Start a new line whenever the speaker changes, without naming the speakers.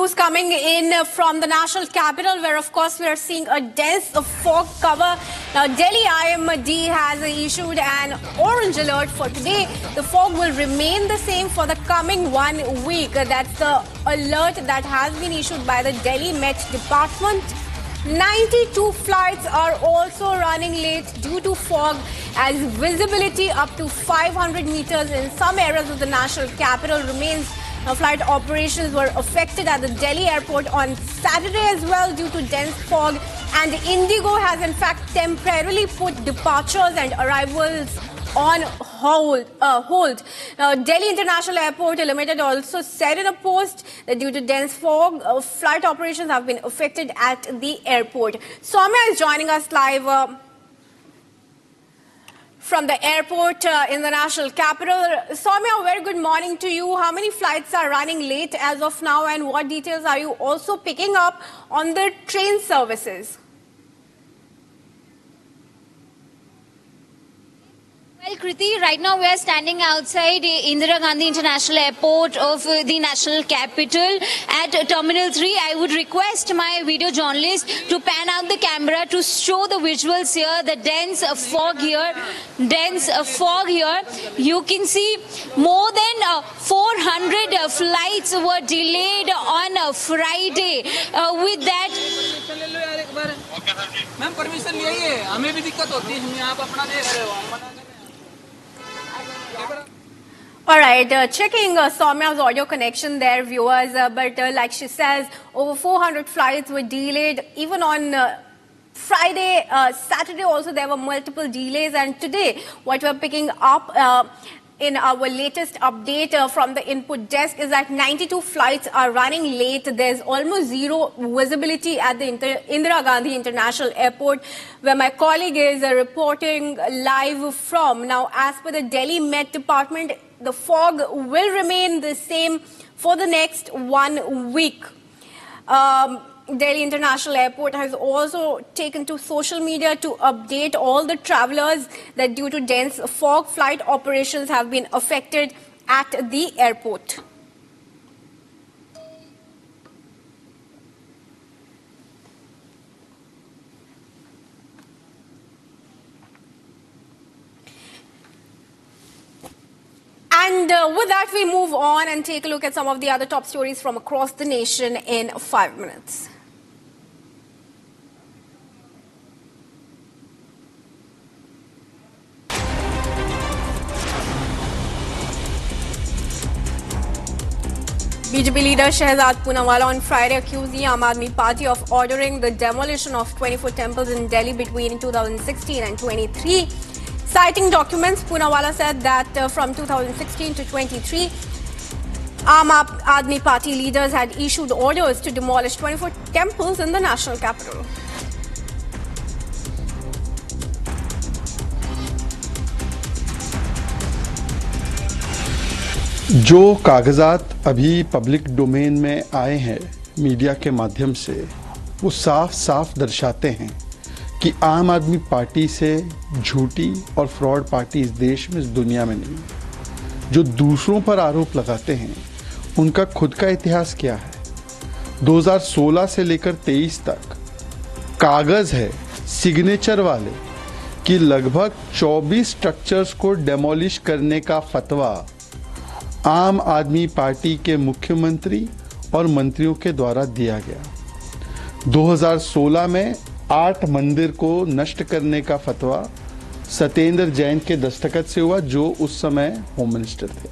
news coming in from the national capital, where of course we are seeing a dense fog cover. Now Delhi IMD has issued an orange alert for today. The fog will remain the same for the coming 1 week. That's the alert that has been issued by the Delhi Met Department. 92 flights are also running late due to fog, as visibility up to 500 meters in some areas of the national capital remains. Now, flight operations were affected at the Delhi airport on Saturday as well due to dense fog, and Indigo has in fact temporarily put departures and arrivals on hold. Now, Delhi International Airport Limited also said in a post that due to dense fog, flight operations have been affected at the airport. Soumya is joining us live from the airport in the national capital. Soumya, very good morning to you. How many flights are running late as of now, and what details are you also picking up on the train services?
Well, Kriti, right now we are standing outside Indira Gandhi International Airport of the national capital at Terminal 3. I would request my video journalist to pan out the camera to show the visuals here, the dense fog here. You can see more than 400 flights were delayed on Friday. With that,
ma'am permission लिया हमें भी दिक्कत होती है हम यहाँ अपना देख रहे हो
All right, checking Soumya's audio connection there, viewers. But like she says, over 400 flights were delayed. Even on Friday, Saturday also there were multiple delays. And today, what we're picking up in our latest update from the input desk is that 92 flights are running late. There's almost zero visibility at the Indira Gandhi International Airport, where my colleague is reporting live from. Now, as per the Delhi Met Department, the fog will remain the same for the next 1 week. Delhi International Airport has also taken to social media to update all the travelers that due to dense fog, flight operations have been affected at the airport. And with that, we move on and take a look at some of the other top stories from across the nation in 5 minutes. BJP leader Shehzad Poonawalla on Friday accused the Aam Aadmi Party of ordering the demolition of 24 temples in Delhi between 2016 and 23. Citing documents, Poonawalla said that from 2016 to 23, Aam Aadmi Party leaders had issued orders to demolish 24 temples in the national capital.
जो कागजात अभी public domain में आए हैं media के माध्यम से, वो साफ साफ दर्शाते हैं कि आम आदमी पार्टी से झूठी और फ्रॉड पार्टी इस देश में, इस दुनिया में नहीं। जो दूसरों पर आरोप लगाते हैं, उनका खुद का इतिहास क्या है? 2016 से लेकर 23 तक कागज है सिग्नेचर वाले कि लगभग 24 स्ट्रक्चर्स को डेमोलिश करने का फतवा आम आदमी पार्टी के मुख्यमंत्री और मंत्रियों के द्वारा दिया गया। 2016 में 8 मंदिर को नष्ट करने का फतवा सत्येंद्र जैन के दस्तखत से हुआ, जो उस समय होम मिनिस्टर थे।